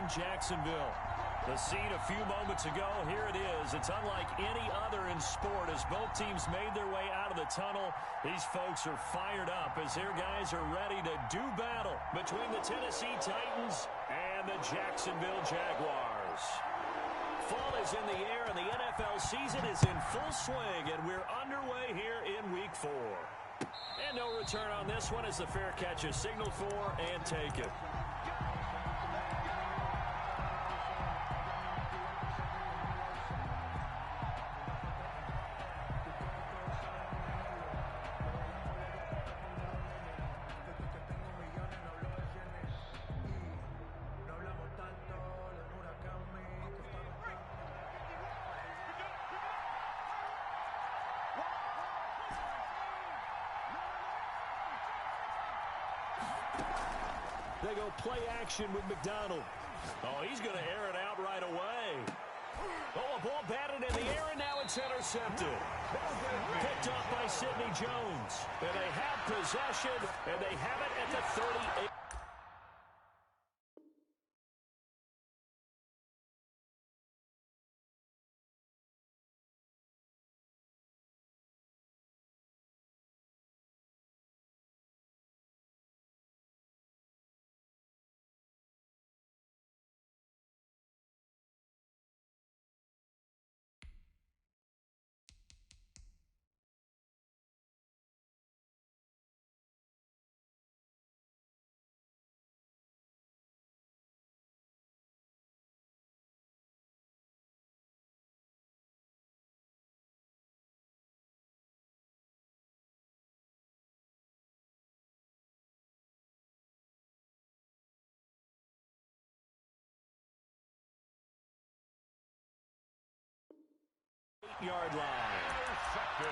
Jacksonville. The scene a few moments ago, here it is. It's unlike any other in sport as both teams made their way out of the tunnel. These folks are fired up as their guys are ready to do battle between the Tennessee Titans and the Jacksonville Jaguars. Fall is in the air and the NFL season is in full swing, and we're underway here in Week 4. And no return on this one as the fair catch is signaled for and taken. They go play action with McDonald. Oh, he's going to air it out right away. Oh, a ball batted in the air, and now it's intercepted. Picked up by Sidney Jones. And they have possession, and they have it at the 38. Yard line. Intercepted.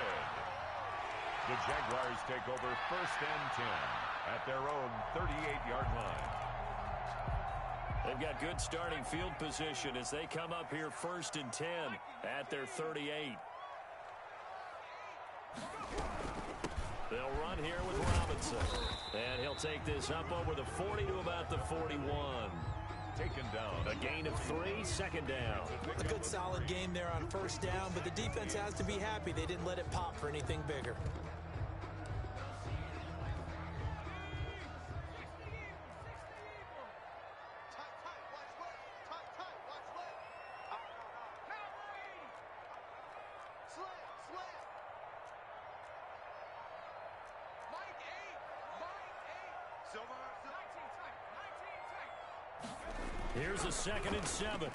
The Jaguars take over 1st and 10 at their own 38-yard line. They've got good starting field position as they come up here 1st and 10 at their 38. They'll run here with Robinson. And he'll take this up over the 40 to about the 41. Taken down. A gain of 3, 2nd down. A good solid game there on 1st down, but the defense has to be happy they didn't let it pop for anything bigger. Here's a 2nd and 7.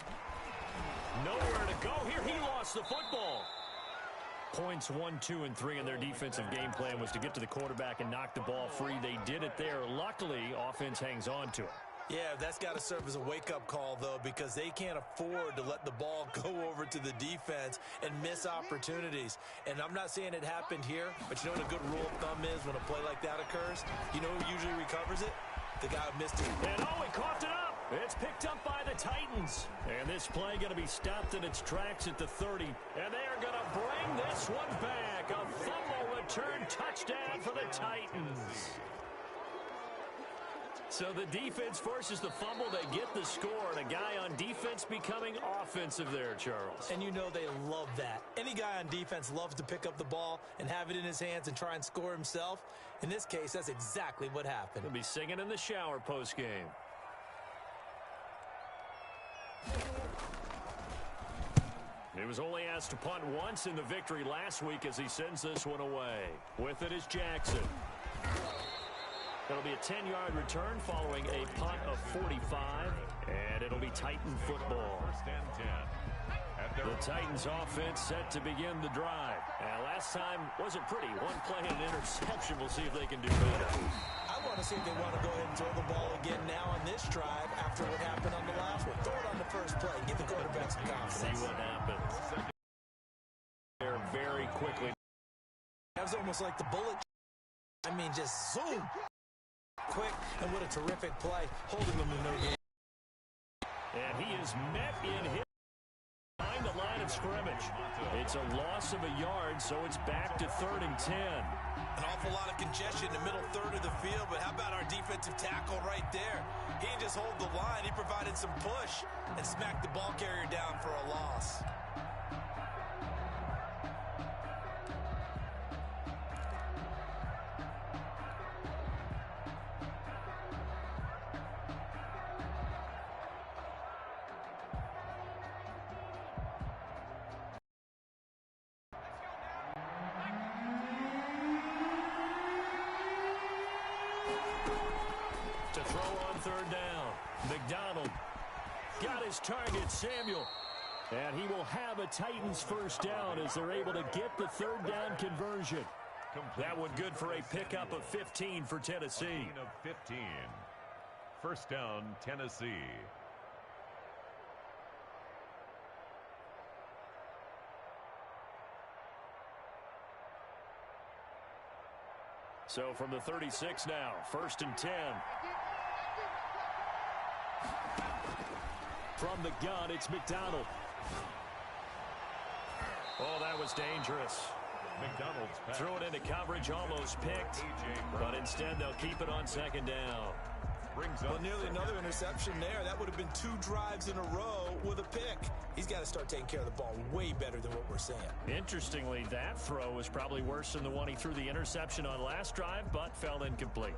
Nowhere to go here. He lost the football. Points 1, 2, and 3 in their defensive game plan was to get to the quarterback and knock the ball free. They did it there. Luckily, offense hangs on to it. Yeah, that's got to serve as a wake-up call, though, because they can't afford to let the ball go over to the defense and miss opportunities. And I'm not saying it happened here, but you know what a good rule of thumb is when a play like that occurs? You know who usually recovers it? The guy who missed it. And oh, he coughed it up. It's picked up by the Titans. And this play going to be stopped in its tracks at the 30. And they are going to bring this one back. A fumble return touchdown for the Titans. So the defense forces the fumble. They get the score. And a guy on defense becoming offensive there, Charles. And you know they love that. Any guy on defense loves to pick up the ball and have it in his hands and try and score himself. In this case, that's exactly what happened. He'll be singing in the shower post-game. He was only asked to punt once in the victory last week as he sends this one away. With it is Jackson. It'll be a 10-yard return following a punt of 45, and it'll be Titan football. 1st and 10. The Titans offense set to begin the drive. Last time wasn't pretty. One play and an interception. We'll see if they can do better. I want to see if they want to go ahead and throw the ball again now on this drive after what happened on the last one. Throw it on the first play. Give the quarterback some confidence. See what happens. There very quickly. That was almost like the bullet. I mean, just zoom. Quick, and what a terrific play. Holding them to no game. And he is met in his behind the line of scrimmage. It's a loss of a yard, so it's back to 3rd and 10. An awful lot of congestion in the middle third of the field, but how about our defensive tackle right there? He didn't just hold the line. He provided wanted some push and smacked the ball carrier down for a loss. To throw on third down. McDonald got his target, Samuel. And he will have a Titans first down as they're able to get the third down conversion. That one good for a pickup of 15 for Tennessee. A gain of 15. First down, Tennessee. So from the 36 now, first and 10. From the gun, it's McDonald. Oh, that was dangerous. McDonald's pass. Threw it into coverage, almost picked. But instead, they'll keep it on second down. Well, nearly another interception there. That would have been 2 drives in a row with a pick. He's got to start taking care of the ball way better than what we're seeing. Interestingly, that throw was probably worse than the one he threw the interception on last drive, but fell incomplete.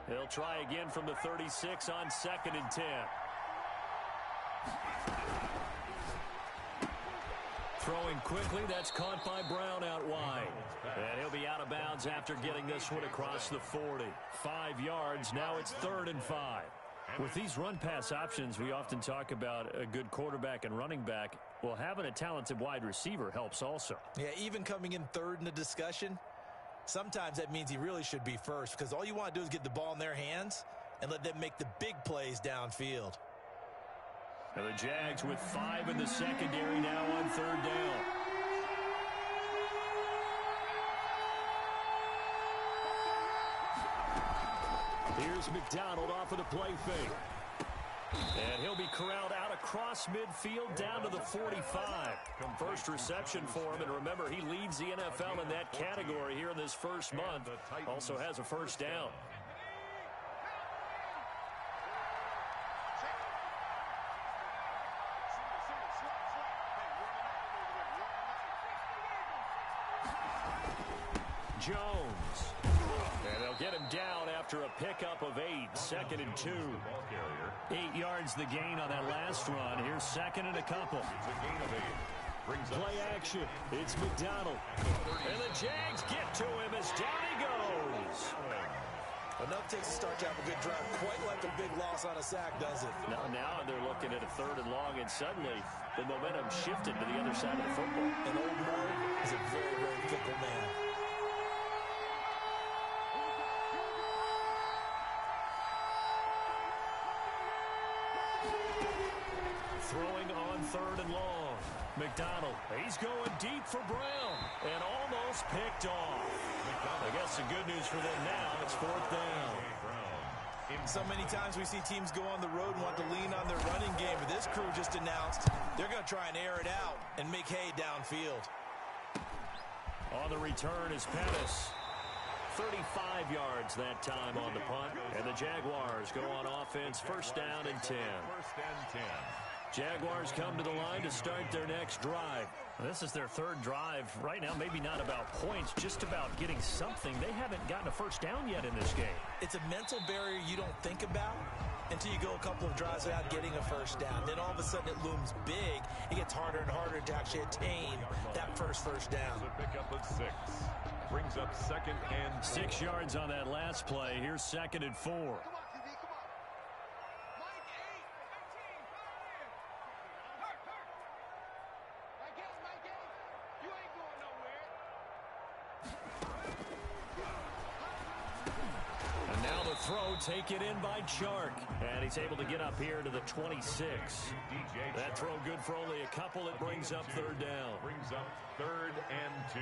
He'll try again from the 36 on second and 10. Throwing quickly, that's caught by Brown out wide. And he'll be out of bounds after getting this one across the 40. 5 yards, now it's 3rd and 5. With these run-pass options, we often talk about a good quarterback and running back. Well, having a talented wide receiver helps also. Yeah, even coming in third in the discussion, sometimes that means he really should be first because all you want to do is get the ball in their hands and let them make the big plays downfield. And the Jags with 5 in the secondary now on third down. Here's McDonald off of the play fake. And he'll be corralled out across midfield down to the 45. First reception for him, and remember, he leads the NFL in that category here in this first month. Also has a first down. Jones. And they'll get him down after a pickup of 8. 2nd and 2. 8 yards the gain on that last run. Here's 2nd and a couple. It's a gain of 8. Play action. It's McDonald. And the Jags get to him as down he goes. Enough takes to start to have a good drive. Quite like a big loss on a sack, does it? Now they're looking at a 3rd and long, and suddenly the momentum shifted to the other side of the football. And old Mo is a very, very fickle man. Throwing on 3rd and long. McDonald, he's going deep for Brown and almost picked off. I guess the good news for them now, it's 4th down. So many times we see teams go on the road and want to lean on their running game, but this crew just announced they're going to try and air it out and make hay downfield. On the return is Pettis. 35 yards that time on the punt, and the Jaguars go on offense, first down and 10. First and 10. Jaguars come to the line to start their next drive. This is their 3rd drive. Right now, maybe not about points, just about getting something. They haven't gotten a first down yet in this game. It's a mental barrier you don't think about until you go a couple of drives without getting a first down. Then all of a sudden it looms big. It gets harder and harder to actually attain that first down. So pick up of 6. Brings up 2nd and 6 yards on that last play. Here's 2nd and 4. Throw taken in by Chark, and he's able to get up here to the 26. That throw good for only a couple. It brings up 3rd down. Brings up 3rd and 2.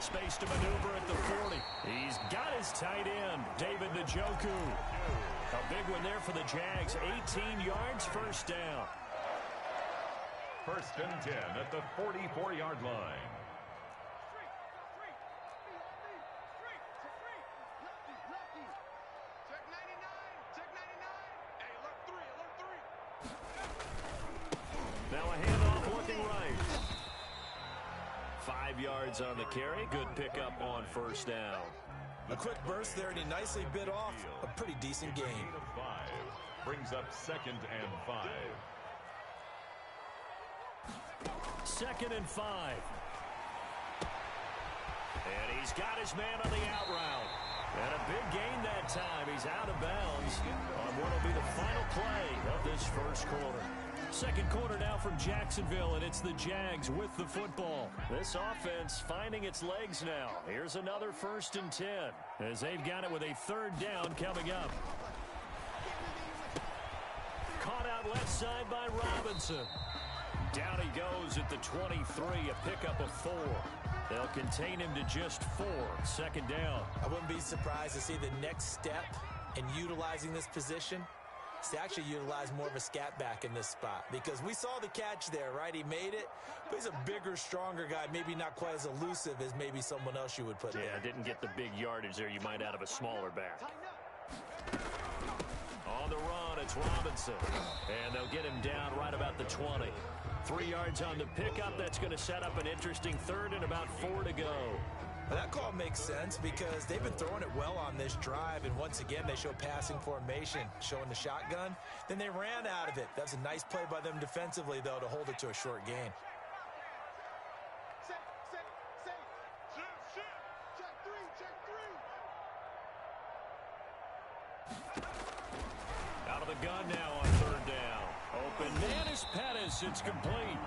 Space to maneuver at the 40. He's got his tight end, David Njoku. A big one there for the Jags. 18 yards, first down. First and 10 at the 44-yard line. Now a handoff looking right. 5 yards on the carry. Good pickup on first down. A quick burst there, and he nicely bit off a pretty decent gain. Brings up 2nd and 5. 2nd and 5. And he's got his man on the out route. And a big gain that time. He's out of bounds on what will be the final play of this first quarter. Second quarter now from Jacksonville, and it's the Jags with the football. This offense finding its legs now. Here's another 1st and 10 as they've got it with a 3rd down coming up. Caught out left side by Robinson. Down he goes at the 23, a pickup of 4. They'll contain him to just 4. 2nd down. I wouldn't be surprised to see the next step in utilizing this position is to actually utilize more of a scat back in this spot, because we saw the catch there, right? He made it, but he's a bigger, stronger guy, maybe not quite as elusive as maybe someone else you would put there. Yeah, didn't get the big yardage there you might out of a smaller back. On the run, it's Robinson, and they'll get him down right about the 20. 3 yards on the pickup. That's going to set up an interesting 3rd and about 4 to go. Well, that call makes sense because they've been throwing it well on this drive, and once again they show passing formation, showing the shotgun. Then they ran out of it. That's a nice play by them defensively, though, to hold it to a short gain. Out of the gun now on 3rd down. Open man is Pettis. It's complete.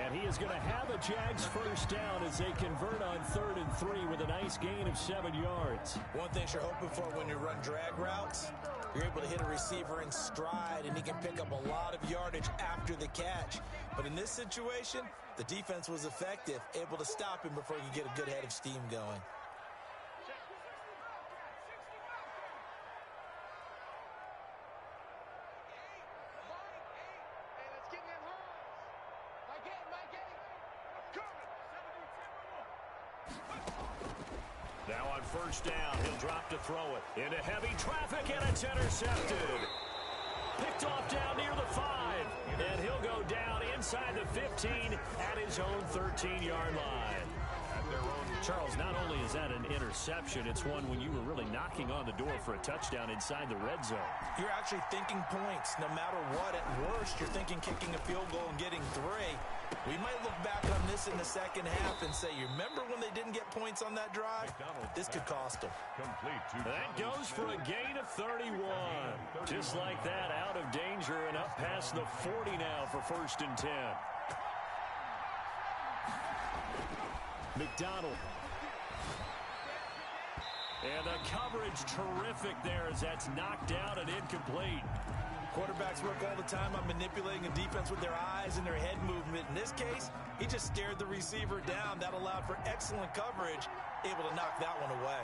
And he is going to have a Jags 1st down as they convert on 3rd and 3 with a nice gain of 7 yards. One thing you're hoping for when you run drag routes, you're able to hit a receiver in stride, and he can pick up a lot of yardage after the catch. But in this situation, the defense was effective, able to stop him before he could get a good head of steam going. Now on 1st down, he'll drop to throw it. Into heavy traffic, and it's intercepted. Picked off down near the 5. And he'll go down inside the 15 at his own 13-yard line. Charles, not only is that an interception, it's one when you were really knocking on the door for a touchdown inside the red zone. You're actually thinking points no matter what. At worst, you're thinking kicking a field goal and getting 3. We might look back on this in the second half and say, you remember when they didn't get points on that drive? This could cost them. That goes for a gain of 31. Just like that, out of danger and up past the 40 now for 1st and 10. McDonald. And the coverage terrific there as that's knocked out and incomplete. Quarterbacks work all the time on manipulating a defense with their eyes and their head movement. In this case, he just stared the receiver down. That allowed for excellent coverage, able to knock that one away.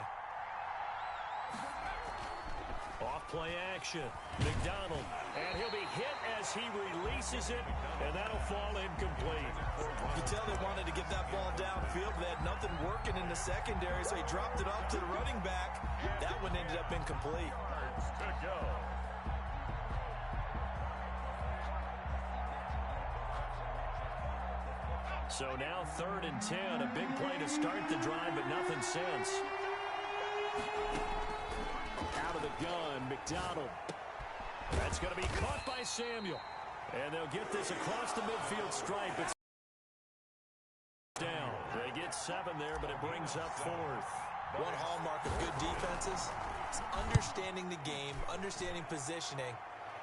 Off play action. McDonald. And he'll be hit as he releases it, and that'll fall incomplete. You can tell they wanted to get that ball downfield. They had nothing working in the secondary, so he dropped it off to the running back. That one ended up incomplete. So now 3rd and 10, a big play to start the drive, but nothing since. Out of the gun, McDonald. That's going to be caught by Samuel. And they'll get this across the midfield stripe. It's down. They get 7 there, but it brings up 4th. One hallmark of good defenses is understanding the game, understanding positioning,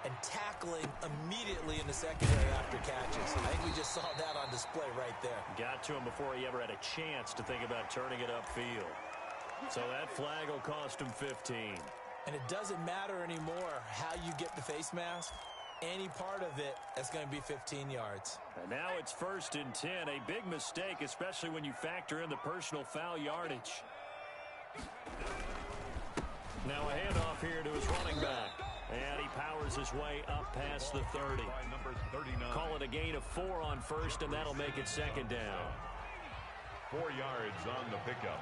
and tackling immediately in the secondary after catches. I think we just saw that on display right there. Got to him before he ever had a chance to think about turning it upfield. So that flag will cost him 15. And it doesn't matter anymore how you get the face mask. any part of it, that's going to be 15 yards. And now it's 1st and 10. A big mistake, especially when you factor in the personal foul yardage. Now a handoff here to his running back. And he powers his way up past the 30. Call it a gain of 4 on 1st, and that'll make it 2nd down. 4 yards on the pickup.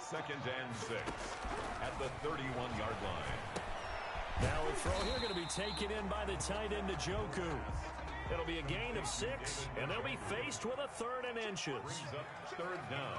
2nd and 6 at the 31-yard line. Now a throw here going to be taken in by the tight end, Njoku. It'll be a gain of 6, and they'll be faced with a 3rd and inches. Brings up 3rd down.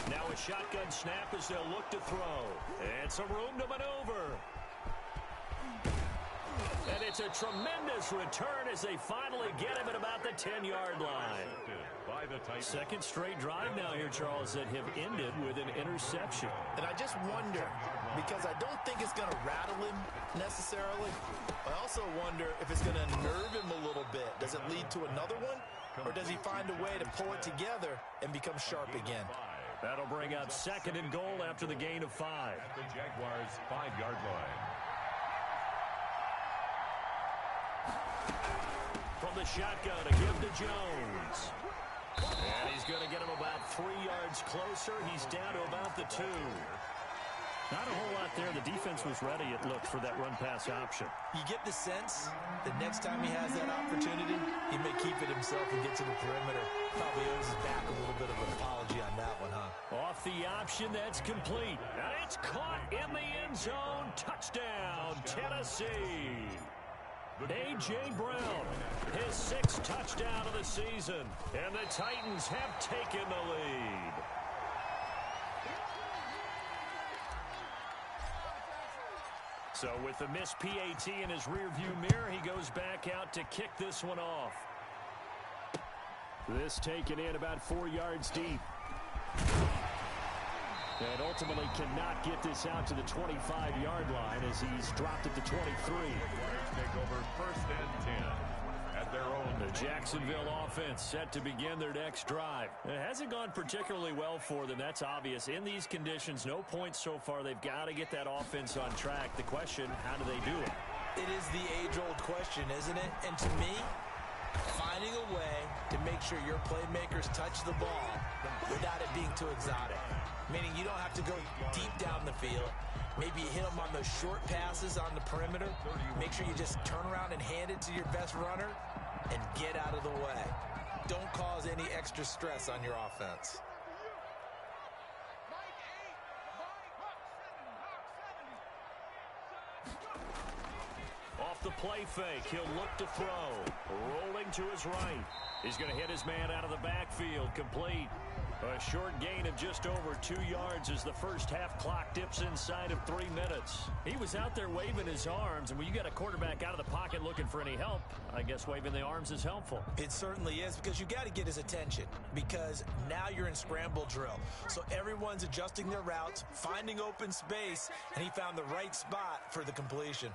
Now a shotgun snap as they'll look to throw. And some room to maneuver. And it's a tremendous return as they finally get him at about the 10-yard line. Second straight drive now here, Charles, that have ended with an interception. And I just wonder, because I don't think it's going to rattle him necessarily, I also wonder if it's going to nerve him a little bit. Does it lead to another one? Or does he find a way to pull it together and become sharp again? That'll bring up 2nd and goal after the gain of 5. At the Jaguars' 5-yard line. From the shotgun, a give to Jones. And he's going to get him about 3 yards closer. He's down to about the 2. Not a whole lot there. The defense was ready, it looked, for that run-pass option. You get the sense that next time he has that opportunity, he may keep it himself and get to the perimeter. Probably owes his back a little bit of an apology on that one, huh? Off the option, that's complete. And it's caught in the end zone. Touchdown, Tennessee. A.J. Brown, his 6th touchdown of the season. And the Titans have taken the lead. So with the missed PAT in his rearview mirror, he goes back out to kick this one off. This taken in about 4 yards deep. And ultimately cannot get this out to the 25-yard line as he's dropped at the 23. Take over 1st and 10 at their own. The Jacksonville offense set to begin their next drive. It hasn't gone particularly well for them. That's obvious. In these conditions, no points so far. They've got to get that offense on track. The question, how do they do it? It is the age-old question, isn't it? And to me, finding a way to make sure your playmakers touch the ball without it being too exotic. Meaning you don't have to go deep down the field. Maybe you hit them on those short passes on the perimeter. Make sure you just turn around and hand it to your best runner and get out of the way. Don't cause any extra stress on your offense. Off the play fake, he'll look to throw. Rolling to his right. He's going to hit his man out of the backfield. Complete. A short gain of just over 2 yards as the first half clock dips inside of 3 minutes. He was out there waving his arms, and when you got a quarterback out of the pocket looking for any help, I guess waving the arms is helpful. It certainly is, because you got to get his attention, because now you're in scramble drill. So everyone's adjusting their routes, finding open space, and he found the right spot for the completion.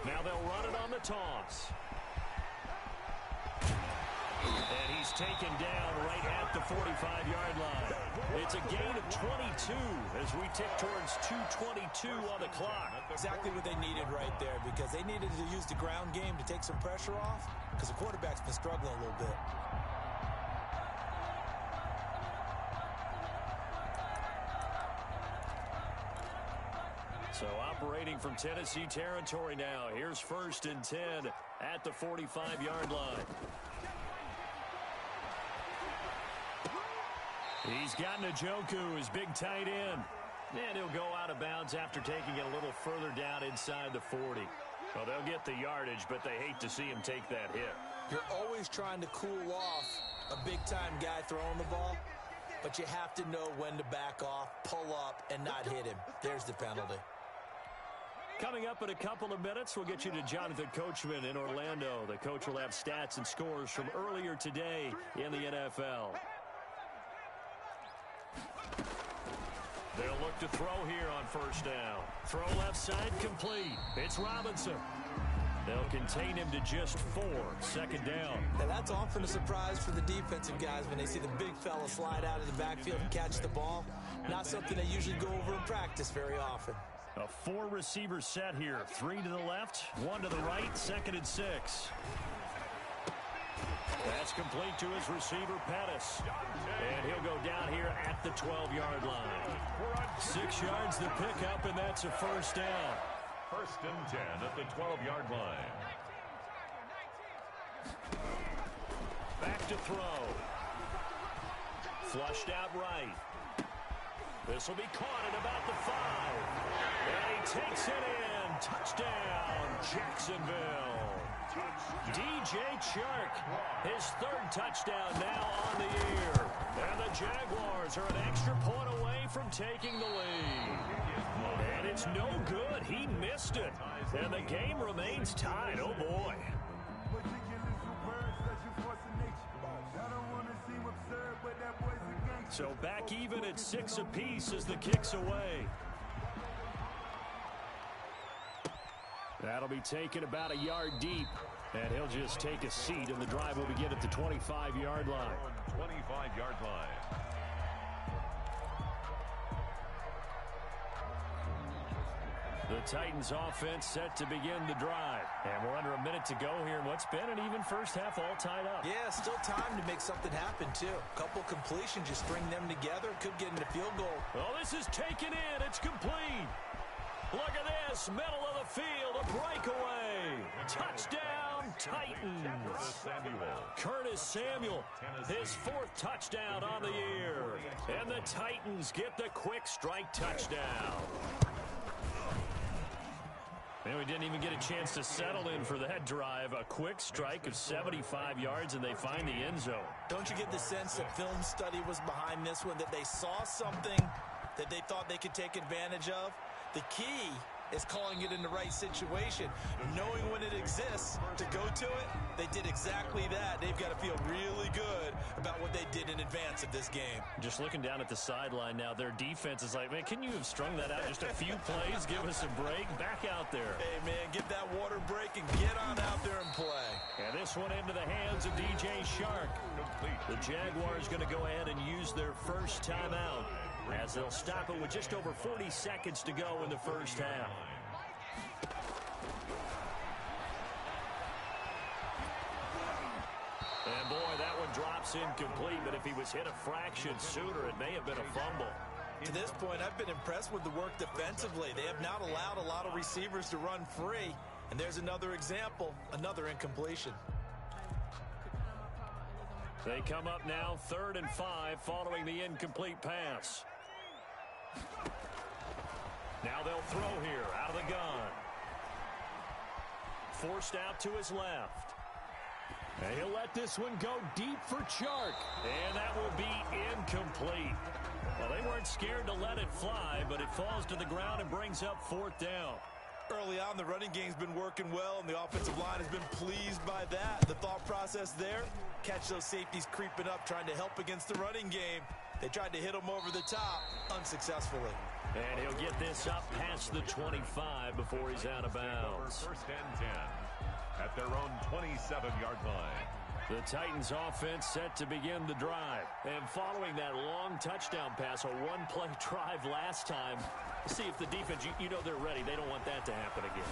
Now they'll run it on the toss. And he's taken down right at the 45-yard line. It's a gain of 22 as we tick towards 2:22 on the clock. Exactly what they needed right there, because they needed to use the ground game to take some pressure off, because the quarterback's been struggling a little bit. So operating from Tennessee territory now. Here's 1st and 10 at the 45-yard line. He's got Njoku, his big tight end. And he'll go out of bounds after taking it a little further down inside the 40. Well, they'll get the yardage, but they hate to see him take that hit. You're always trying to cool off a big-time guy throwing the ball, but you have to know when to back off, pull up, and not hit him. There's the penalty. Coming up in a couple of minutes, we'll get you to Jonathan Coachman in Orlando. The coach will have stats and scores from earlier today in the NFL. They'll look to throw here on first down. Throw left side complete. It's Robinson. They'll contain him to just 4. Second down. And that's often a surprise for the defensive guys when they see the big fella slide out of the backfield and catch the ball. Not something they usually go over in practice very often. A 4-receiver set here. 3 to the left, 1 to the right, 2nd and 6. That's complete to his receiver, Pettis. And he'll go down here at the 12-yard line. 6 yards to pick up, and that's a first down. 1st and 10 at the 12-yard line. Back to throw. Flushed out right. This will be caught at about the 5. And he takes it in. Touchdown, Jacksonville. DJ Chark, his 3rd touchdown now on the year. And the Jaguars are an extra point away from taking the lead. And it's no good. He missed it. And the game remains tied. Oh, boy. So back even at 6 apiece as the kick's away. That'll be taken about a yard deep. And he'll just take a seat, and the drive will begin at the 25-yard line. 25-yard line. The Titans offense set to begin the drive. And we're under a minute to go here in what's been an even first half, all tied up. Yeah, still time to make something happen, too. A couple completions, just string them together, could get into field goal. Oh, this is taken in. It's complete. Look at this, middle of the field, a breakaway. Touchdown, Titans. Curtis Samuel, his 4th touchdown on the year. And the Titans get the quick strike touchdown. And we didn't even get a chance to settle in for that drive. A quick strike of 75 yards, and they find the end zone. Don't you get the sense that film study was behind this one, that they saw something that they thought they could take advantage of? The key is calling it in the right situation, knowing when it exists to go to it. They did exactly that. They've got to feel really good about what they did in advance of this game. Just looking down at the sideline now, their defense is like, man, can you have strung that out just a few plays? Give us a break. Back out there. Hey, man, get that water break and get on out there and play. And this one into the hands of DJ Chark. The Jaguars going to go ahead and use their first timeout, as they'll stop it with just over 40 seconds to go in the first half. And boy, that one drops incomplete, but if he was hit a fraction sooner, it may have been a fumble. To this point, I've been impressed with the work defensively. They have not allowed a lot of receivers to run free. And there's another example, another incompletion. They come up now 3rd and 5 following the incomplete pass. Now they'll throw here out of the gun. Forced out to his left. And he'll let this one go deep for Chark. And that will be incomplete. Well, they weren't scared to let it fly, but it falls to the ground and brings up 4th down. Early on, the running game's been working well, and the offensive line has been pleased by that. The thought process there, catch those safeties creeping up, trying to help against the running game. They tried to hit him over the top, unsuccessfully. And he'll get this up past the 25 before he's out of bounds. 1st and 10 at their own 27-yard line. The Titans offense set to begin the drive. And following that long touchdown pass, a one-play drive last time, see if the defense, you know they're ready. They don't want that to happen again.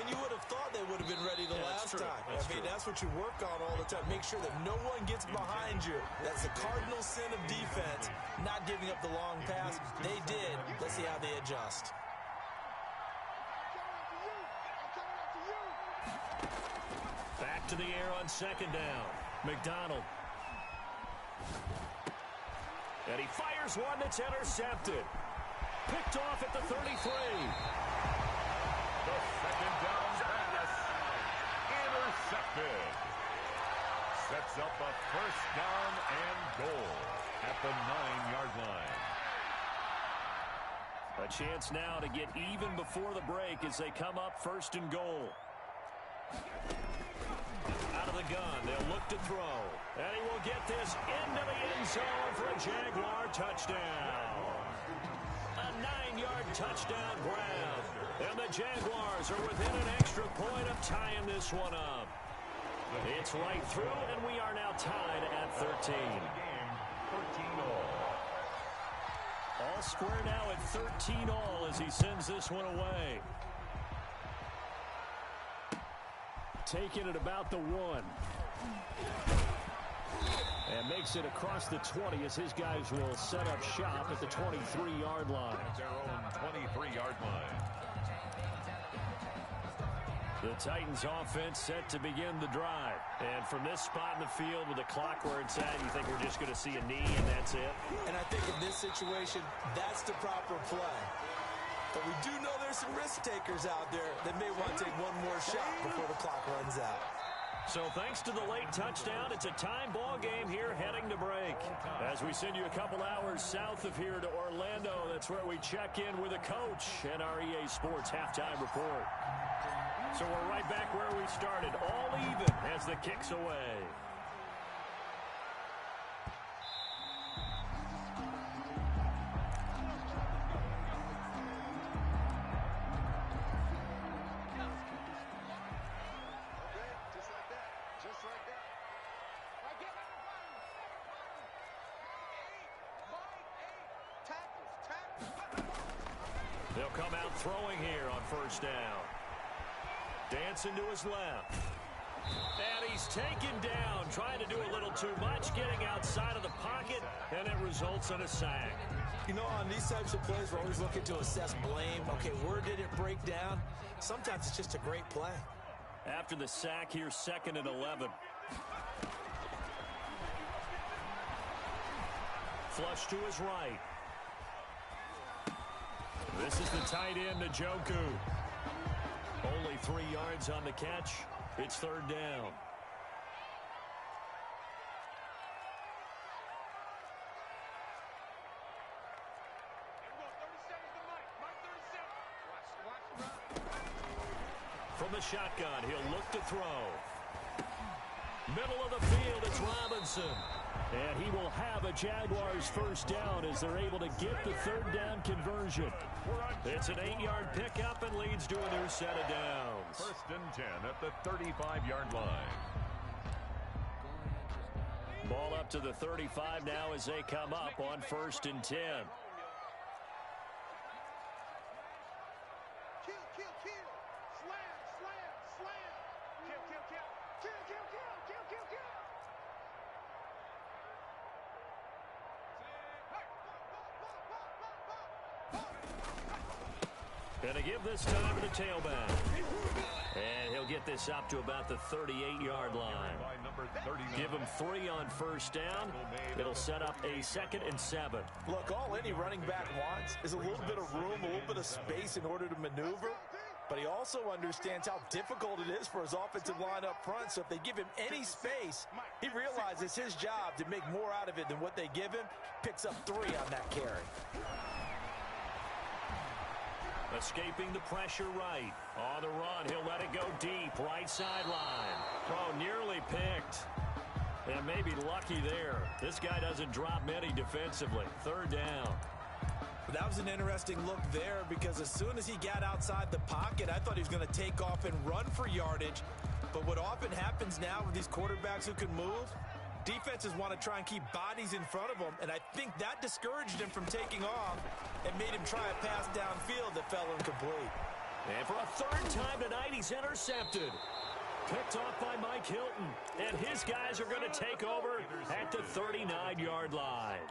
And you would have thought they would have been ready the last time. That's what you work on all the time. Make sure that no one gets behind you. That's the cardinal sin of defense, not giving up the long pass. They did. Let's see how they adjust. Back to the air on 2nd down. McDonald. And he fires one that's intercepted. Picked off at the 33. The 2nd down pass. Intercepted. Sets up a 1st down and goal at the 9-yard line. A chance now to get even before the break as they come up 1st and goal. Out of the gun, they'll look to throw. And he will get this into the end zone for a Jaguar touchdown. A 9-yard touchdown grab. And the Jaguars are within an extra point of tying this one up. It's right through, and we are now tied at 13. All square now at 13-all as he sends this one away. Taking it about the 1. And makes it across the 20 as his guys will set up shop at the 23-yard line. At their own 23-yard line. The Titans offense set to begin the drive. And from this spot in the field with the clock where it's at, you think we're just going to see a knee and that's it? And I think in this situation, that's the proper play. But we do know there's some risk takers out there that may want to take one more shot before the clock runs out. So thanks to the late touchdown, it's a time ball game here heading to break. As we send you a couple hours south of here to Orlando, that's where we check in with a coach and our EA Sports halftime report. So we're right back where we started, all even as the kick's away. They'll come out throwing here on 1st down. Dancing to his left. And he's taken down, trying to do a little too much, getting outside of the pocket, and it results in a sack. You know, on these types of plays, we're always looking to assess blame. Okay, where did it break down? Sometimes it's just a great play. After the sack here, 2nd and 11. Flush to his right. This is the tight end, Njoku. Only 3 yards on the catch. It's 3rd down. From the shotgun, he'll look to throw. Middle of the field, it's Robinson. And he will have a Jaguars 1st down as they're able to get the 3rd down conversion. It's an 8-yard pickup and leads to a new set of downs. 1st and 10 at the 35-yard line. Ball up to the 35 now as they come up on 1st and 10. Gonna give this time to the tailback. And he'll get this up to about the 38-yard line. Give him 3 on 1st down. It'll set up a 2nd and 7. Look, all any running back wants is a little bit of room, a little bit of space in order to maneuver. But he also understands how difficult it is for his offensive line up front. So if they give him any space, he realizes his job to make more out of it than what they give him. Picks up 3 on that carry. Escaping the pressure right. On the run, he'll let it go deep. Right sideline. Oh, nearly picked. And maybe lucky there. This guy doesn't drop many defensively. 3rd down. That was an interesting look there because as soon as he got outside the pocket, I thought he was going to take off and run for yardage. But what often happens now with these quarterbacks who can move, defenses want to try and keep bodies in front of them, and I think that discouraged him from taking off and made him try a pass downfield that fell incomplete. And for a 3rd time tonight, he's intercepted. Picked off by Mike Hilton, and his guys are going to take over at the 39-yard line.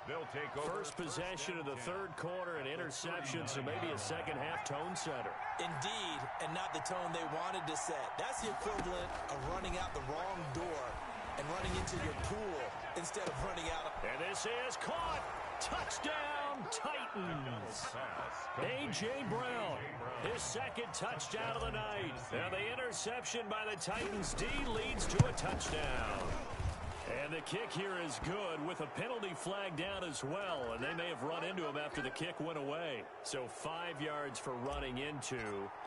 They'll take over. First possession of the 3rd quarter, an interception, so maybe a second-half tone setter. Indeed, and not the tone they wanted to set. That's the equivalent of running out the wrong door and running into your pool instead of running out. And this is caught. Touchdown, Titans. A.J. Brown, his 2nd touchdown of the night. And the interception by the Titans D leads to a touchdown. And the kick here is good with a penalty flag down as well. And they may have run into him after the kick went away. So 5 yards for running into.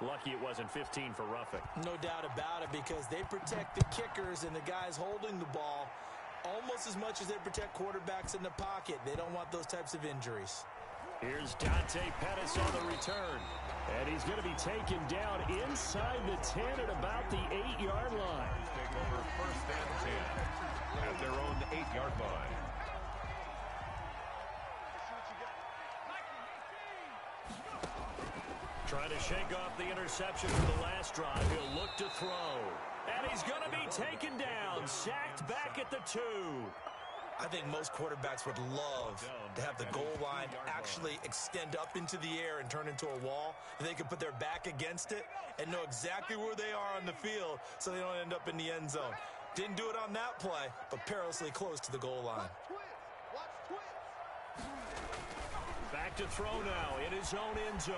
Lucky it wasn't 15 for roughing. No doubt about it, because they protect the kickers and the guys holding the ball almost as much as they protect quarterbacks in the pocket. They don't want those types of injuries. Here's Dante Pettis on the return. And he's going to be taken down inside the 10 at about the 8-yard line. Take over first and 10 at their own 8-yard line. Trying to shake off the interception for the last drive. He'll look to throw. And he's going to be taken down. Sacked back at the 2. I think most quarterbacks would love to have the goal line actually extend up into the air and turn into a wall. And they can put their back against it and know exactly where they are on the field so they don't end up in the end zone. Didn't do it on that play, but perilously close to the goal line. Back to throw now in his own end zone.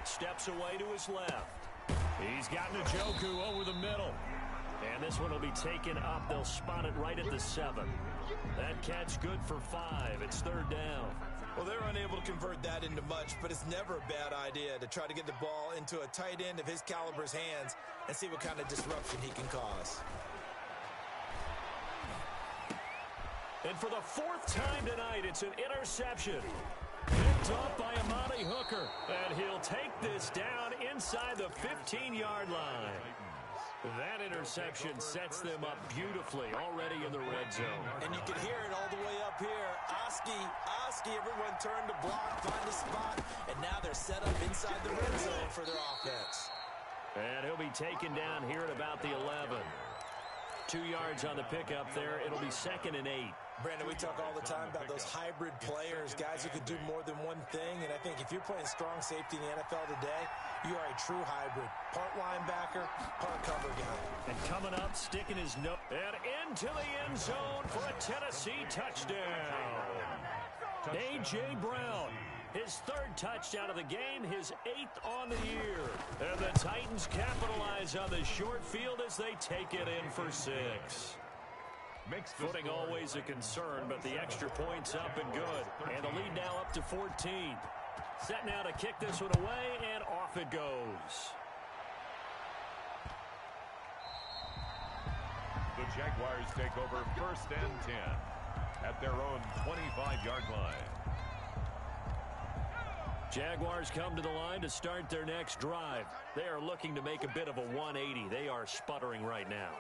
Steps away to his left. He's got Njoku over the middle. And this one will be taken up. They'll spot it right at the 7. That catch good for 5. It's third down. Well, they're unable to convert that into much, but it's never a bad idea to try to get the ball into a tight end of his caliber's hands and see what kind of disruption he can cause. And for the 4th time tonight, it's an interception. Picked up by Amani Hooker. And he'll take this down inside the 15-yard line. That interception sets them up beautifully already in the red zone. And you can hear it all the way up here. Oski, everyone turned to block, find a spot, and now they're set up inside the red zone for their offense. And he'll be taken down here at about the 11. 2 yards on the pickup there. It'll be 2nd and 8. Brandon, we talk all the time about those hybrid players, guys who can do more than one thing. And I think if you're playing strong safety in the NFL today, you are a true hybrid. Part linebacker, part cover guy. And coming up, sticking his nose and into the end zone for a Tennessee touchdown. A.J. Brown, his 3rd touchdown of the game, his 8th on the year. And the Titans capitalize on the short field as they take it in for 6. Footing always a concern, but the extra point's up and good. And the lead now up to 14. Set now to kick this one away, and off it goes. The Jaguars take over first and 10 at their own 25-yard line. Jaguars come to the line to start their next drive. They are looking to make a bit of a 180. They are sputtering right now.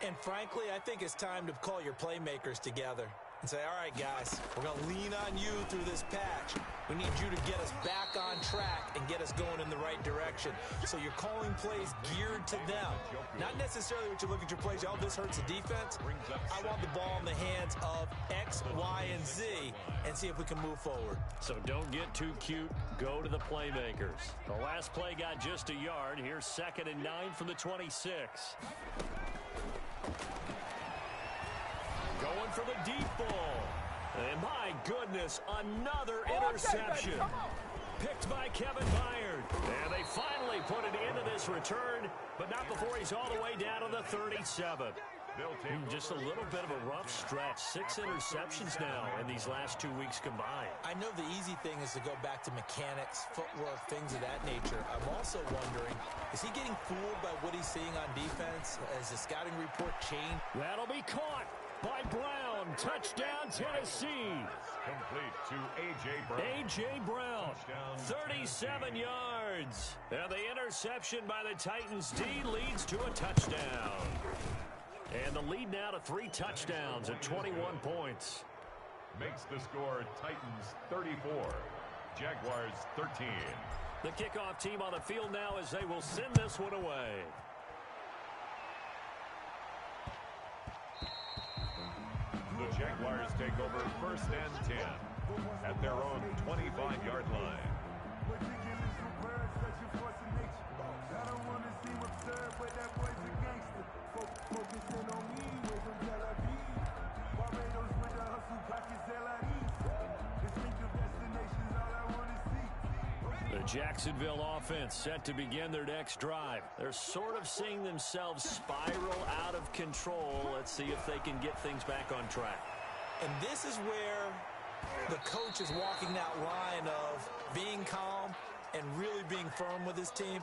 And frankly, I think it's time to call your playmakers together and say, all right, guys, we're going to lean on you through this patch. We need you to get us back on track and get us going in the right direction. So you're calling plays geared to them. Not necessarily what you look at your plays, oh, this hurts the defense. I want the ball in the hands of X, Y, and Z and see if we can move forward. So don't get too cute. Go to the playmakers. The last play got just a yard. Here's 2nd and 9 from the 26. Going for the deep ball. And my goodness, another interception. Picked by Kevin Byard. And they finally put it into this return, but not before he's all the way down to the 37. Just a little bit of a rough stretch. 6 interceptions now in these last 2 weeks combined. I know the easy thing is to go back to mechanics, footwork, things of that nature. I'm also wondering, is he getting fooled by what he's seeing on defense? Has the scouting report changed? That'll be caught by Brown. Touchdown, Tennessee. Complete to A.J. Brown. A.J. Brown, 37 yards. And the interception by the Titans D leads to a touchdown. And the lead now to 3 touchdowns at 21 points. Makes the score Titans 34, Jaguars 13. The kickoff team on the field now as they will send this one away. The Jaguars take over first and 10 at their own 25-yard line. The Jacksonville offense set to begin their next drive. They're sort of seeing themselves spiral out of control. Let's see if they can get things back on track. And this is where the coach is walking that line of being calm and really being firm with his team.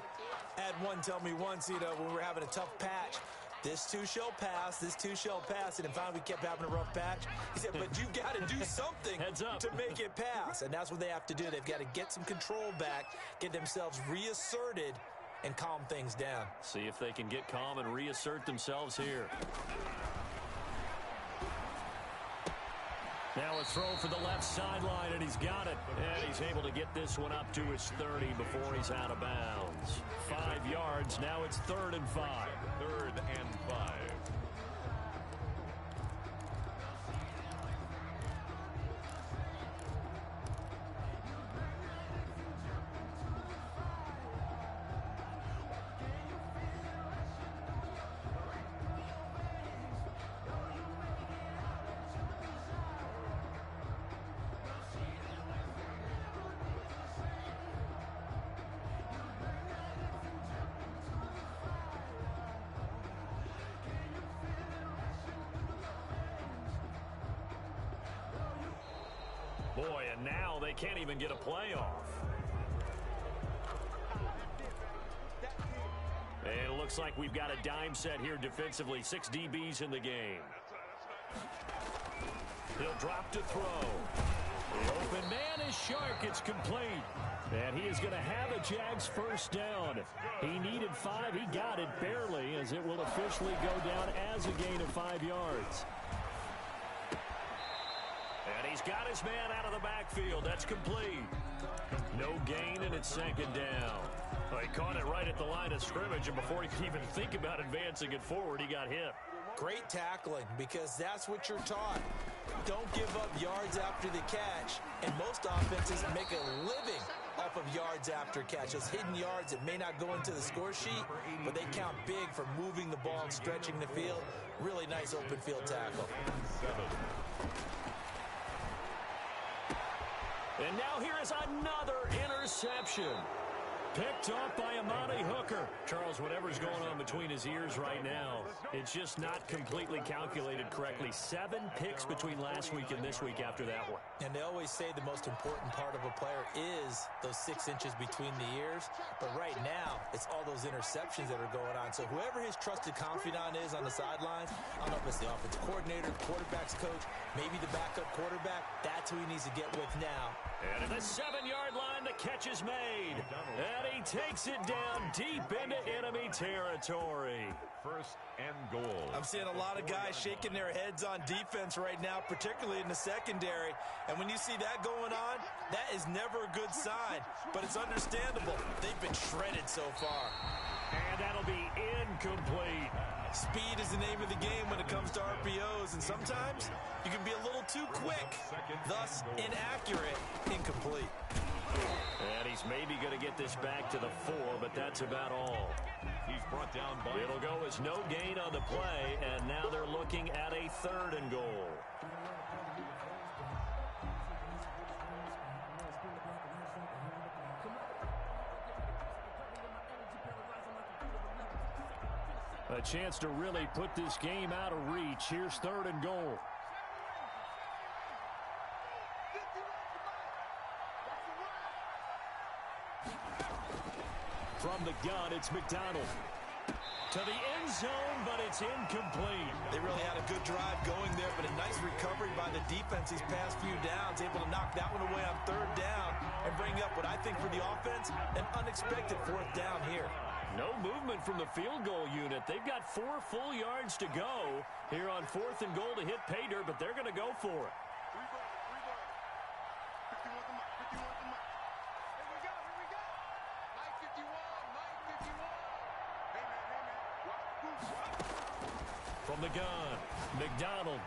I had one tell me once, when we were having a tough patch, this too shall pass, this too shall pass. And finally we kept having a rough patch. He said, but you got to do something to make it pass. And that's what they have to do. They've got to get some control back, get themselves reasserted, and calm things down. See if they can get calm and reassert themselves here. Now a throw for the left sideline, and he's got it. And he's able to get this one up to his 30 before he's out of bounds. 5 yards. Now it's 3rd and 5. 3rd and 5. Boy, and now they can't even get a playoff. And it looks like we've got a dime set here defensively. 6 DBs in the game. He'll drop to throw. The open man is Shark. It's complete. And he is going to have a Jags first down. He needed 5. He got it barely, as it will officially go down as a gain of 5 yards. And he's got his man out of the backfield. That's complete. No gain, and it's 2nd down. Well, he caught it right at the line of scrimmage, and before he could even think about advancing it forward, he got hit. Great tackling, because that's what you're taught. Don't give up yards after the catch, and most offenses make a living off of yards after catch. Those hidden yards that may not go into the score sheet, but they count big for moving the ball and stretching the field. Really nice open field tackle. And now here is another interception. Picked off by Amani Hooker. Charles, whatever's going on between his ears right now, it's just not completely calculated correctly. 7 picks between last week and this week after that one. And they always say the most important part of a player is those 6 inches between the ears. But right now, it's all those interceptions that are going on. So whoever his trusted confidant is on the sidelines, I don't know if it's the offensive coordinator, quarterback's coach, maybe the backup quarterback, that's who he needs to get with now. And at the 7-yard line, the catch is made. And he takes it down deep into enemy territory. 1st and goal. I'm seeing a lot of guys shaking their heads on defense right now, particularly in the secondary. And when you see that going on, that is never a good sign. But it's understandable. They've been shredded so far. And that'll be incomplete. Speed is the name of the game when it comes to RPOs, and sometimes you can be a little too quick, thus inaccurate, incomplete. And he's maybe going to get this back to the 4, but that's about all. He's brought down by... It'll go as no gain on the play, and now they're looking at a 3rd and goal. A chance to really put this game out of reach. Here's 3rd and goal. From the gun, it's McDonald. To the end zone, but it's incomplete. They really had a good drive going there, but a nice recovery by the defense these past few downs, able to knock that one away on 3rd down and bring up what I think for the offense, an unexpected 4th down here. No movement from the field goal unit. They've got 4 full yards to go here on 4th and goal to hit pay dirt, but they're going to go for it. From the gun, McDonald.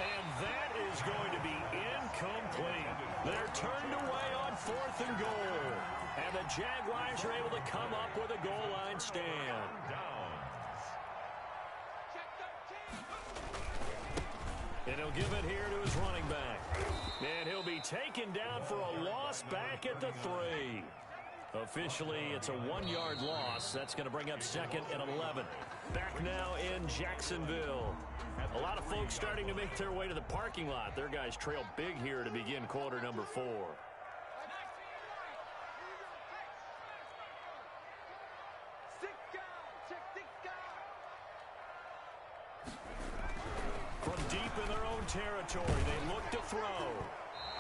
And that is going to be incomplete. They're turned away on 4th and goal. And the Jaguars are able to come up with a goal line stand. And he'll give it here to his running back. And he'll be taken down for a loss back at the 3. Officially, it's a 1-yard loss. That's going to bring up 2nd and 11. Back now in Jacksonville. A lot of folks starting to make their way to the parking lot. Their guys trail big here to begin quarter number 4. From deep in their own territory, they look to throw.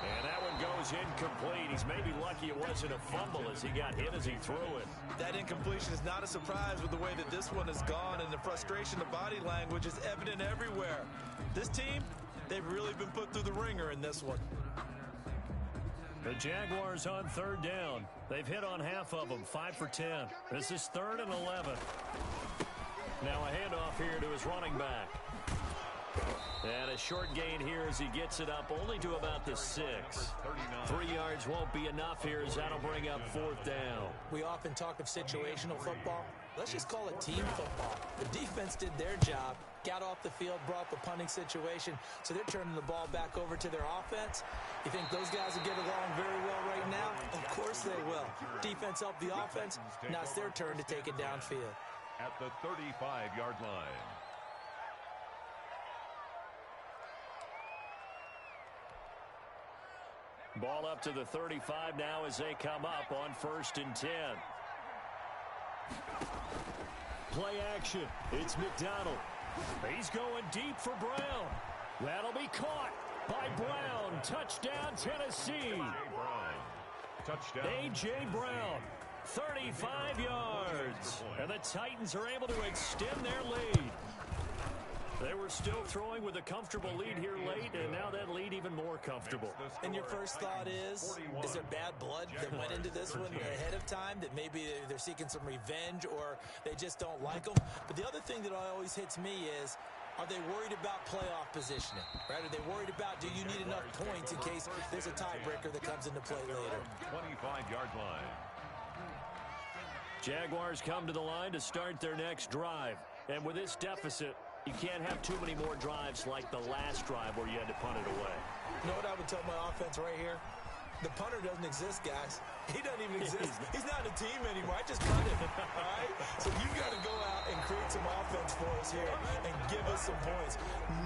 And that one goes incomplete. He's maybe lucky it wasn't a fumble as he got hit as he threw it. That incompletion is not a surprise with the way that this one has gone, and the frustration, the body language is evident everywhere. This team, they've really been put through the ringer in this one. The Jaguars on 3rd down. They've hit on half of them, 5 for 10. This is 3rd and 11. Now a handoff here to his running back. And a short gain here as he gets it up only to about the 6. 3 yards won't be enough here as that'll bring up 4th down. We often talk of situational football. Let's just call it team football. The defense did their job, got off the field, brought the punting situation, so they're turning the ball back over to their offense. You think those guys will get along very well right now? Of course they will. Defense helped the offense. Now it's their turn to take it downfield. At the 35-yard line. Ball up to the 35 now as they come up on 1st and 10. Play action. It's McDonald. He's going deep for Brown. That'll be caught by Brown. Touchdown, Tennessee. Touchdown. A.J. Brown, 35 yards. And the Titans are able to extend their lead. They were still throwing with a comfortable lead here late, and now that lead even more comfortable. And your first thought is there bad blood that went into this one ahead of time, that maybe they're seeking some revenge or they just don't like them? But the other thing that always hits me is, are they worried about playoff positioning? Right? Are they worried about, do you need enough points in case there's a tiebreaker that comes into play later? 25-yard line. Jaguars come to the line to start their next drive. And with this deficit, you can't have too many more drives like the last drive where you had to punt it away. You know what I would tell my offense right here? The punter doesn't exist, guys. He doesn't even exist. He's not a team anymore. I just punted, all right? So you got to go out and create some offense for us here and give us some points.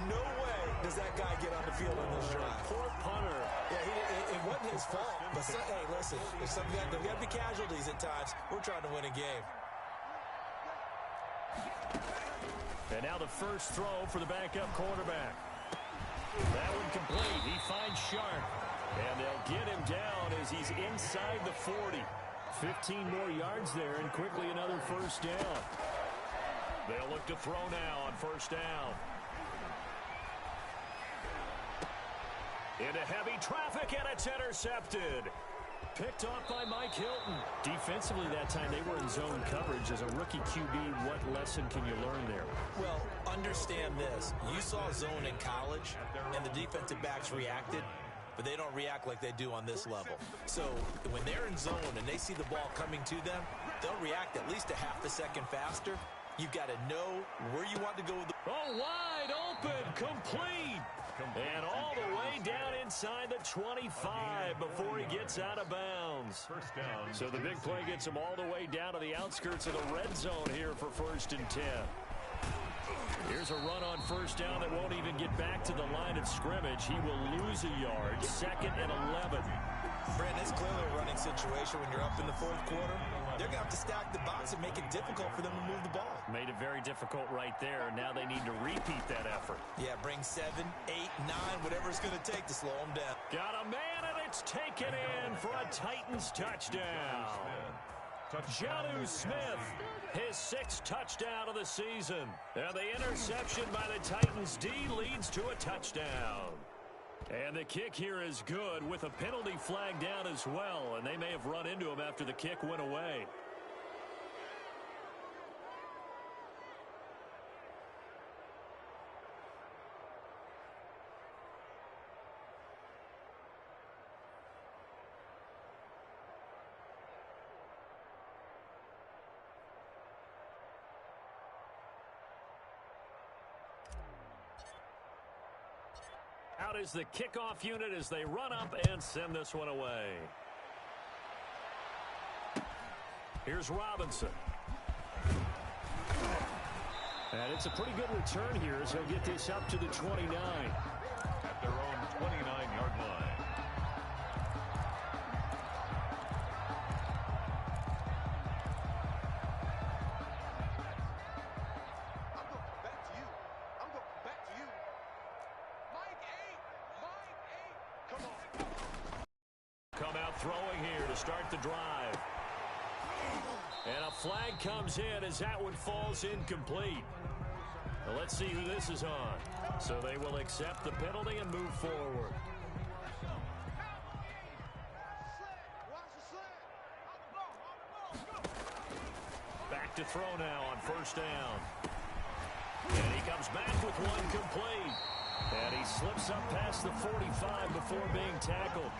No way does that guy get on the field on this drive. Poor punter. Yeah, it wasn't his fault. But, hey, listen, there's got to be casualties at times. We're trying to win a game. And now the first throw for the backup quarterback. That one complete. He finds Sharp. And they'll get him down as he's inside the 40. 15 more yards there, and quickly another first down. They'll look to throw now on 1st down. Into heavy traffic, and it's intercepted. Picked off by Mike Hilton. Defensively that time, they were in zone coverage. As a rookie QB, what lesson can you learn there? Well, understand this. You saw zone in college, and the defensive backs reacted, but they don't react like they do on this level. So when they're in zone and they see the ball coming to them, they'll react at least a half a second faster. You've got to know where you want to go. Oh, wide open, complete. And all the way down inside the 25 before he gets out of bounds. First down. So the big play gets him all the way down to the outskirts of the red zone here for 1st and 10. Here's a run on 1st down that won't even get back to the line of scrimmage. He will lose a yard. 2nd and 11. Brandon, it's clearly a running situation when you're up in the 4th quarter. They're going to have to stack the box and make it difficult for them to move the ball. Made it very difficult right there. Now they need to repeat that effort. Yeah, bring 7, 8, 9, whatever it's going to take to slow them down. Got a man, and it's taken in for a Titans touchdown. Jonnu Smith, his 6th touchdown of the season. And the interception by the Titans D leads to a touchdown. And the kick here is good with a penalty flag down as well. And they may have run into him after the kick went away. Out is the kickoff unit as they run up and send this one away. Here's Robinson. And it's a pretty good return here as he'll get this up to the 29. At their own 29-yard line. Come out throwing here to start the drive. And a flag comes in as that one falls incomplete. Well, let's see who this is on. So they will accept the penalty and move forward. Back to throw now on first down. And he comes back with one complete. And he slips up past the 45 before being tackled.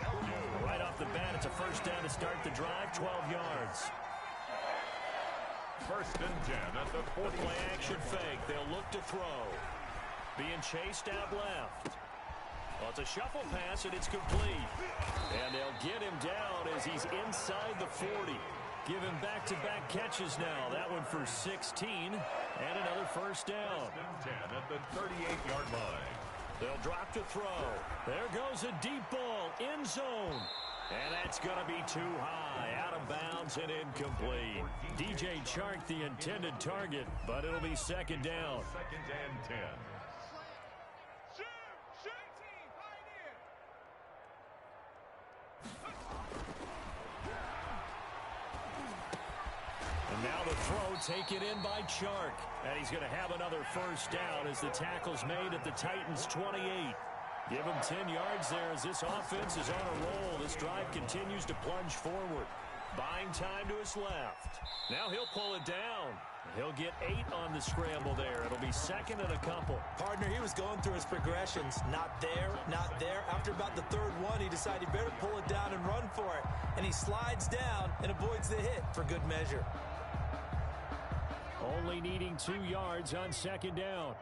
Right off the bat, it's a first down to start the drive, 12 yards. First and 10 at the 40. The play action fake. They'll look to throw. Being chased out left. Well, it's a shuffle pass, and it's complete. And they'll get him down as he's inside the 40. Give him back-to-back catches now. That one for 16 and another first down. First and 10 at the 38-yard line. They'll drop to throw. There goes a deep ball, end zone. And that's going to be too high, out of bounds and incomplete. DJ Chark the intended target, but it'll be second down. Second and 10. And now the throw taken in by Chark. And he's going to have another first down as the tackle's made at the Titans' 28. Give him 10 yards there as this offense is on a roll. This drive continues to plunge forward. Buying time to his left. Now he'll pull it down. He'll get 8 on the scramble there. It'll be second and a couple. Partner, he was going through his progressions. Not there, not there. After about the third one, he decided he better pull it down and run for it. And he slides down and avoids the hit for good measure. Only needing 2 yards on second down.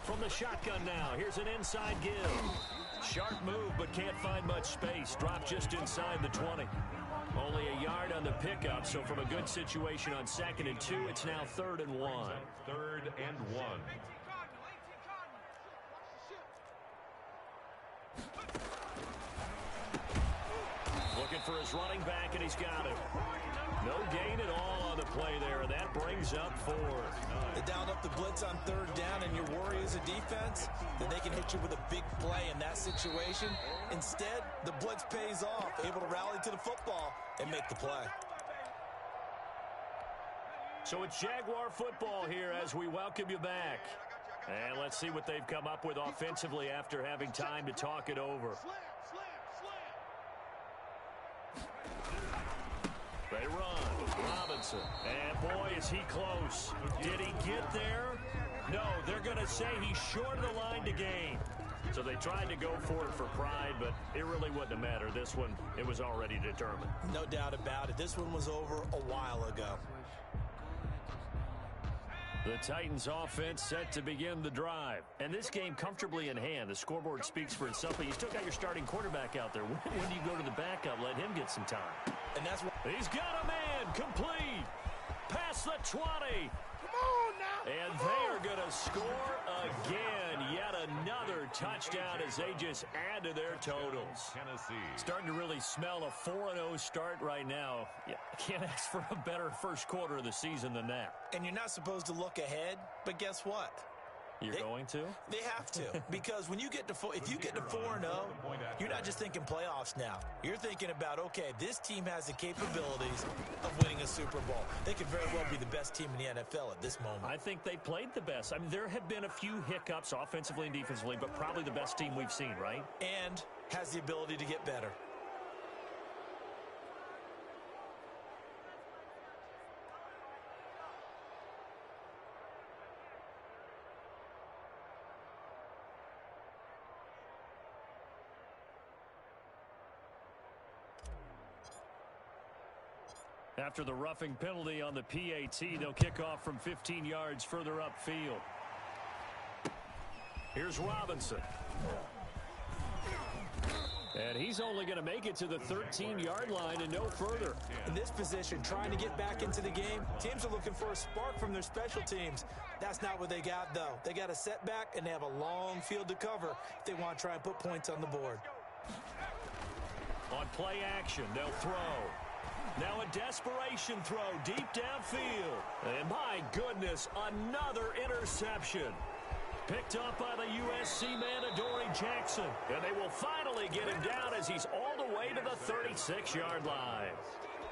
From the shotgun now, here's an inside give. Sharp move, but can't find much space. Drop just inside the 20. Only a yard on the pickup, so from a good situation on second and 2, it's now third and 1. Third and 1. Looking for his running back, and he's got it. No gain at all on the play there, and that brings up 4. They downed up the blitz on third down, and your worry as a defense that they can hit you with a big play in that situation. Instead, the blitz pays off, able to rally to the football and make the play. So it's Jaguar football here as we welcome you back. And let's see what they've come up with offensively after having time to talk it over. They run. Robinson. And boy, is he close. Did he get there? No, they're going to say he's short of the line to gain. So they tried to go for it for pride, but it really wouldn't have mattered. This one, it was already determined. No doubt about it. This one was over a while ago. The Titans offense set to begin the drive. And this game comfortably in hand. The scoreboard speaks for itself, but you still got your starting quarterback out there. When do you go to the backup? Let him get some time. And that's what he's got a man complete. Past the 20. Come on now. And they are going to score again. Yet another touchdown as they just add to their totals. Tennessee. Starting to really smell a 4-0 start right now. Yeah, can't ask for a better first quarter of the season than that. And you're not supposed to look ahead, but guess what? You're going to? They have to, because when you get to if you get to 4-0, you're not just thinking playoffs now. You're thinking about, okay, this team has the capabilities of winning a Super Bowl. They could very well be the best team in the NFL at this moment. I think they played the best. I mean, there have been a few hiccups offensively and defensively, but probably the best team we've seen, right? And has the ability to get better. After the roughing penalty on the PAT, they'll kick off from 15 yards further upfield. Here's Robinson. And he's only going to make it to the 13-yard line and no further. In this position, trying to get back into the game, teams are looking for a spark from their special teams. That's not what they got, though. They got a setback, and they have a long field to cover if they want to try and put points on the board. On play action, they'll throw. Now a desperation throw deep downfield. And my goodness, another interception. Picked up by the USC man, Adoree Jackson. And they will finally get him down as he's all the way to the 36-yard line.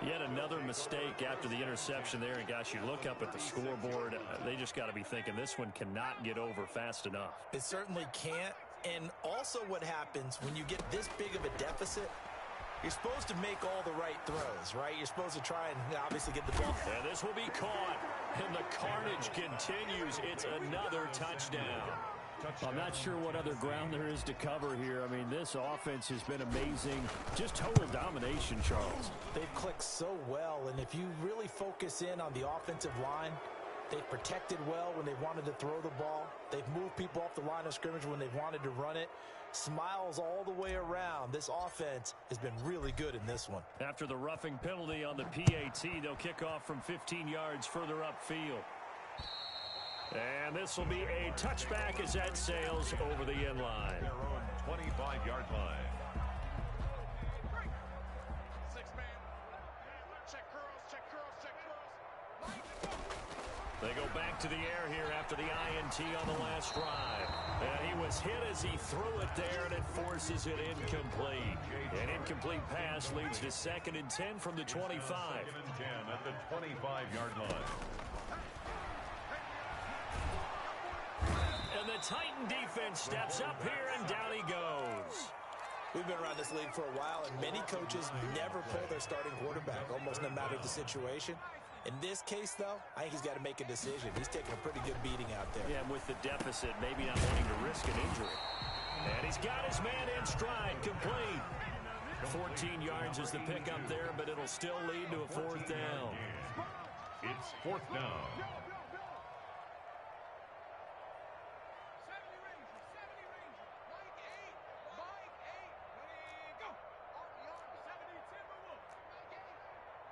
Yet another mistake after the interception there. And, gosh, you look up at the scoreboard. They just got to be thinking this one cannot get over fast enough. It certainly can't. And also what happens when you get this big of a deficit, you're supposed to make all the right throws, right? You're supposed to try and obviously get the ball. And this will be caught. And the carnage continues. It's another touchdown. I'm not sure what other ground there is to cover here. I mean, this offense has been amazing. Just total domination, Charles. They've clicked so well, and if you really focus in on the offensive line, they've protected well when they wanted to throw the ball. They've moved people off the line of scrimmage when they wanted to run it. Smiles all the way around. This offense has been really good in this one. After the roughing penalty on the PAT, they'll kick off from 15 yards further upfield. And this will be a touchback as that sails over the end line. Their own 25-yard line. They go back to the air here after the INT on the last drive. And he was hit as he threw it there, and it forces it incomplete. An incomplete pass leads to 2nd and 10 from the 25. 2nd and 10 at the 25-yard line. And the Titan defense steps up here, and down he goes. We've been around this league for a while, and many coaches never pull their starting quarterback, almost no matter the situation. In this case, though, I think he's got to make a decision. He's taking a pretty good beating out there. Yeah, and with the deficit, maybe not wanting to risk an injury. And he's got his man in stride, complete. 14 yards is the pickup there, but it'll still lead to a 4th down. It's 4th down.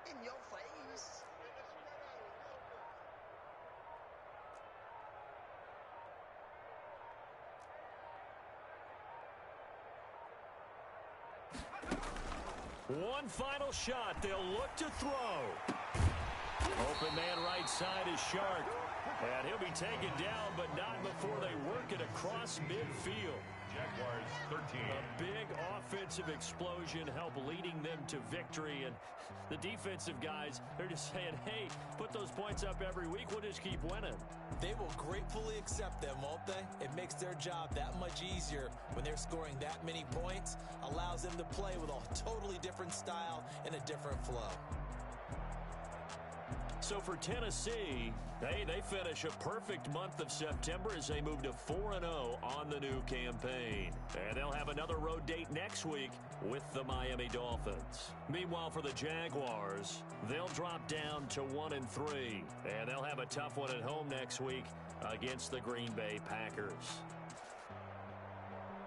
In your face. One final shot. They'll look to throw. Open man right side is Shark. And he'll be taken down, but not before they work it across midfield. Jaguars 13. A big offensive explosion help leading them to victory. And the defensive guys, they're just saying, hey, put those points up every week. We'll just keep winning. They will gratefully accept them, won't they? It makes their job that much easier when they're scoring that many points. Allows them to play with a totally different style and a different flow. So for Tennessee, they finish a perfect month of September as they move to 4-0 on the new campaign. And they'll have another road date next week with the Miami Dolphins. Meanwhile, for the Jaguars, they'll drop down to 1-3. And they'll have a tough one at home next week against the Green Bay Packers.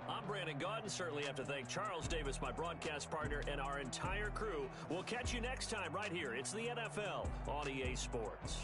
I'm Brandon Gaudin. Certainly have to thank Charles Davis, my broadcast partner, and our entire crew. We'll catch you next time right here. It's the NFL on EA Sports.